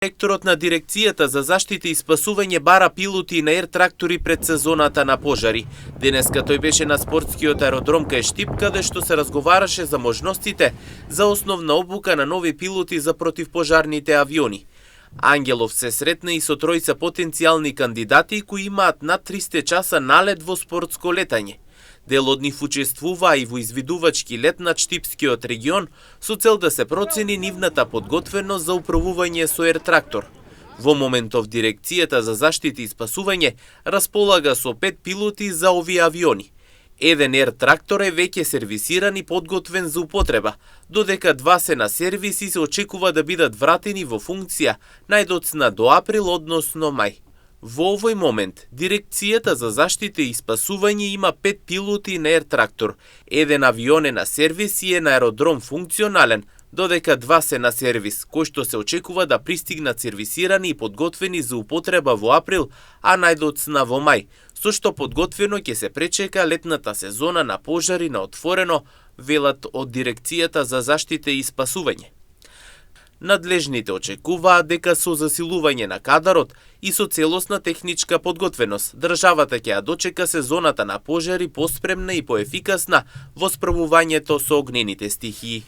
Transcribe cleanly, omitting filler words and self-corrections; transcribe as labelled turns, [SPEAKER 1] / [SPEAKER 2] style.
[SPEAKER 1] Директорот на Дирекцијата за заштита и спасување бара пилоти на ер-трактори пред сезоната на пожари. Денеска тој беше на спортскиот аеродром кај Штип, каде што се разговараше за можностите за основна обука на нови пилоти за противпожарните авиони. Ангелов се сретна и со тројца потенцијални кандидати кои имаат над 300 часа налет во спортско летање. Дел од нив учествуваа и во извидувачки лет над Штипскиот регион со цел да се процени нивната подготвеност за управување со ер-трактор. Во моментов Дирекцијата за заштита и спасување располага со 5 пилоти за овие авиони. Еден ер-трактор е веќе сервисиран и подготвен за употреба, додека 2 се на сервис и се очекува да бидат вратени во функција најдоцна до април, односно мај. Во овој момент, Дирекцијата за заштита и спасување има 5 пилоти на ер-трактор, еден авион е на сервис и е на аеродром функционален, додека 2 се на сервис, кои што се очекува да пристигнат сервисирани и подготвени за употреба во април, а најдоцна во мај, со што подготвено ќе се пречека летната сезона на пожари на отворено, велат од Дирекцијата за заштита и спасување. Надлежните очекуваат дека со засилување на кадарот и со целосна техничка подготвеност, државата ќе ја дочека сезоната на пожари поспремна и поефикасна во справувањето со огнените стихии.